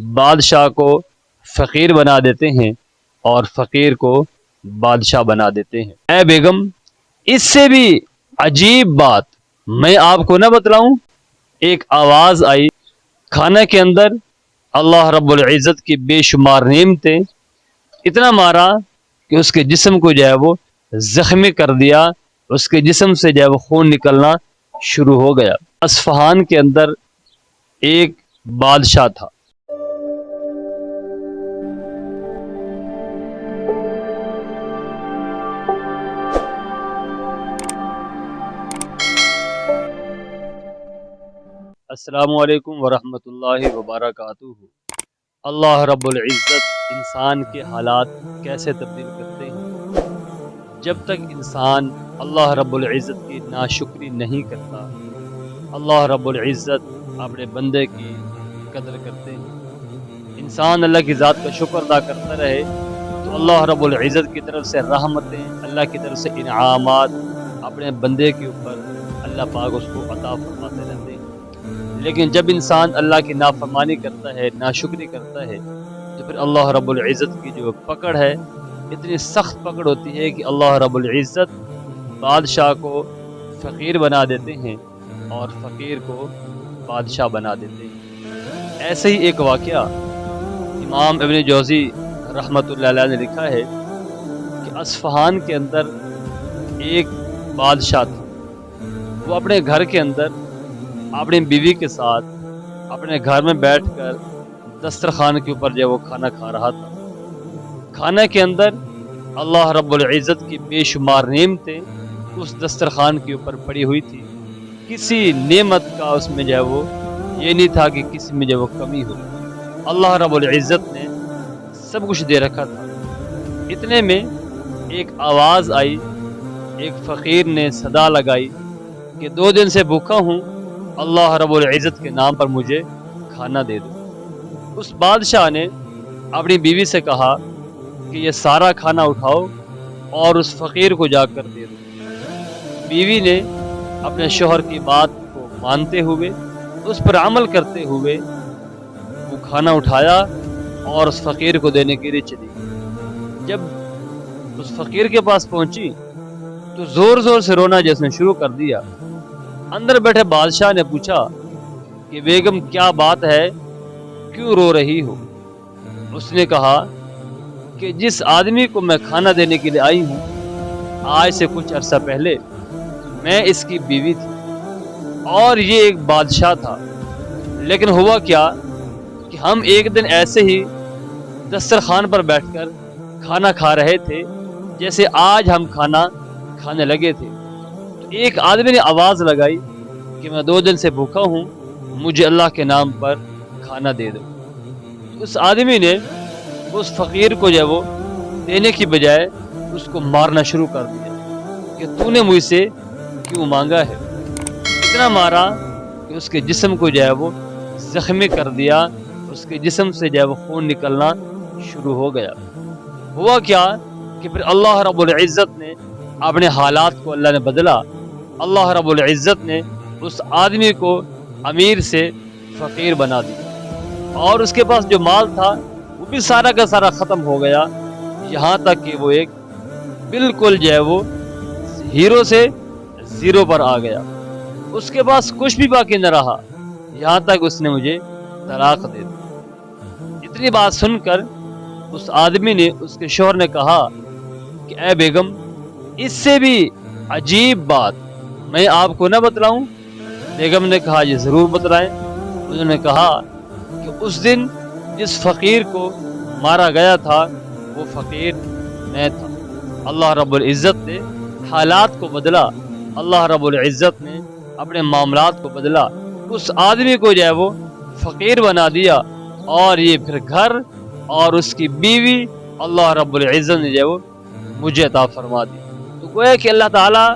بادشاہ کو فقیر بنا دیتے ہیں اور فقیر کو بادشاہ بنا دیتے ہیں۔ اے بیگم، اس سے بھی عجیب بات میں آپ کو نہ بتلاؤں؟ ایک آواز آئی کھانے کے اندر، اللہ رب العزت کی بے شمار نعمتیں، اتنا مارا کہ اس کے جسم کو جو ہے وہ زخمی کر دیا، اس کے جسم سے جو ہے وہ خون نکلنا شروع ہو گیا۔ اصفہان کے اندر ایک بادشاہ تھا۔ السلام علیکم ورحمۃ اللہ وبرکاتہ۔ اللہ رب العزت انسان کے حالات کیسے تبدیل کرتے ہیں؟ جب تک انسان اللہ رب العزت کی ناشکری نہیں کرتا، اللہ رب العزت اپنے بندے کی قدر کرتے ہیں۔ انسان اللہ کی ذات کا شکر ادا کرتا رہے تو اللہ رب العزت کی طرف سے رحمتیں، اللہ کی طرف سے انعامات اپنے بندے کے اوپر اللہ پاک اس کو عطا فرماتے رہتے ہیں۔ لیکن جب انسان اللہ کی نافرمانی کرتا ہے، ناشکری کرتا ہے، تو پھر اللہ رب العزت کی جو پکڑ ہے اتنی سخت پکڑ ہوتی ہے کہ اللہ رب العزت بادشاہ کو فقیر بنا دیتے ہیں اور فقیر کو بادشاہ بنا دیتے ہیں۔ ایسے ہی ایک واقعہ امام ابن جوزی رحمۃ اللہ علیہ نے لکھا ہے کہ اصفہان کے اندر ایک بادشاہ تھا۔ وہ اپنے گھر کے اندر اپنی بیوی کے ساتھ اپنے گھر میں بیٹھ کر دسترخوان کے اوپر جو وہ کھانا کھا رہا تھا۔ کھانے کے اندر اللہ رب العزت کی بے شمار نعمتیں اس دسترخوان کے اوپر پڑی ہوئی تھی۔ کسی نعمت کا اس میں جو ہے وہ یہ نہیں تھا کہ کسی میں جو وہ کمی ہو۔ اللہ رب العزت نے سب کچھ دے رکھا تھا۔ اتنے میں ایک آواز آئی، ایک فقیر نے صدا لگائی کہ 2 دن سے بھوکا ہوں، اللہ رب العزت کے نام پر مجھے کھانا دے دو۔ اس بادشاہ نے اپنی بیوی سے کہا کہ یہ سارا کھانا اٹھاؤ اور اس فقیر کو جا کر دے دو۔ بیوی نے اپنے شوہر کی بات کو مانتے ہوئے، اس پر عمل کرتے ہوئے وہ کھانا اٹھایا اور اس فقیر کو دینے کے لیے چلی گئی۔ جب اس فقیر کے پاس پہنچی تو زور زور سے رونا جس نے شروع کر دیا۔ اندر بیٹھے بادشاہ نے پوچھا کہ بیگم کیا بات ہے، کیوں رو رہی ہو؟ اس نے کہا کہ جس آدمی کو میں کھانا دینے کے لیے آئی ہوں، آج سے کچھ عرصہ پہلے میں اس کی بیوی تھی اور یہ ایک بادشاہ تھا، لیکن ہوا کیا کہ ہم ایک دن ایسے ہی دسترخوان پر بیٹھ کر کھانا کھا رہے تھے جیسے آج ہم کھانا کھانے لگے تھے، تو ایک آدمی نے آواز لگائی کہ میں 2 دن سے بھوکا ہوں، مجھے اللہ کے نام پر کھانا دے دو۔ اس آدمی نے اس فقیر کو جو وہ دینے کی بجائے اس کو مارنا شروع کر دیا کہ تو نے مجھ سے کیوں مانگا ہے۔ اتنا مارا کہ اس کے جسم کو جو ہے وہ زخمی کر دیا، اس کے جسم سے جو ہے وہ خون نکلنا شروع ہو گیا۔ ہوا کیا کہ پھر اللہ رب العزت نے اپنے حالات کو اللہ نے بدلا۔ اللہ رب العزت نے اس آدمی کو امیر سے فقیر بنا دیا اور اس کے پاس جو مال تھا وہ بھی سارا کا سارا ختم ہو گیا، یہاں تک کہ وہ ایک بالکل جو ہے وہ ہیرو سے زیرو پر آ گیا۔ اس کے پاس کچھ بھی باقی نہ رہا، یہاں تک اس نے مجھے طلاق دے دی۔ اتنی بات سن کر اس آدمی نے، اس کے شوہر نے کہا کہ اے بیگم، اس سے بھی عجیب بات میں آپ کو نہ بتلاؤں؟ بیگم نے کہا یہ ضرور بتلائیں۔ انہوں نے کہا کہ اس دن جس فقیر کو مارا گیا تھا وہ فقیر میں تھا۔ اللہ رب العزت نے حالات کو بدلا، اللہ رب العزت نے اپنے معاملات کو بدلا، اس آدمی کو جو ہے وہ فقیر بنا دیا اور یہ پھر گھر اور اس کی بیوی اللہ رب العزت نے جو ہے وہ مجھے عطا فرما دی۔ تو گویا کہ اللہ تعالیٰ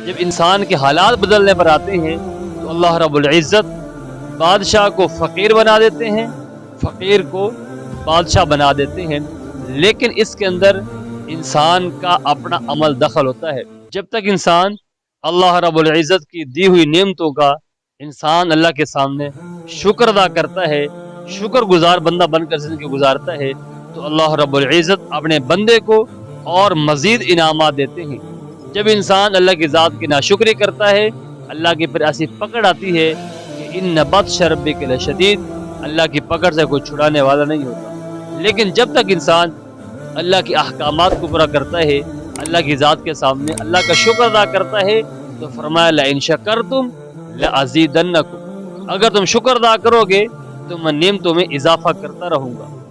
جب انسان کے حالات بدلنے پر آتے ہیں تو اللہ رب العزت بادشاہ کو فقیر بنا دیتے ہیں، فقیر کو بادشاہ بنا دیتے ہیں، لیکن اس کے اندر انسان کا اپنا عمل دخل ہوتا ہے۔ جب تک انسان اللہ رب العزت کی دی ہوئی نعمتوں کا انسان اللہ کے سامنے شکر ادا کرتا ہے، شکر گزار بندہ بن کر زندگی گزارتا ہے تو اللہ رب العزت اپنے بندے کو اور مزید انعامات دیتے ہیں۔ جب انسان اللہ کی ذات کی ناشکری کرتا ہے، اللہ کی پھر ایسی پکڑ آتی ہے کہ ان بطش ربک لشدید، اللہ کی پکڑ سے کوئی چھڑانے والا نہیں ہوتا۔ لیکن جب تک انسان اللہ کے احکامات کو پورا کرتا ہے، اللہ کی ذات کے سامنے اللہ کا شکر ادا کرتا ہے، تو فرمایا لئن شکرتم لازیدنکم، اگر تم شکر ادا کرو گے تو میں نعمتوں میں اضافہ کرتا رہوں گا۔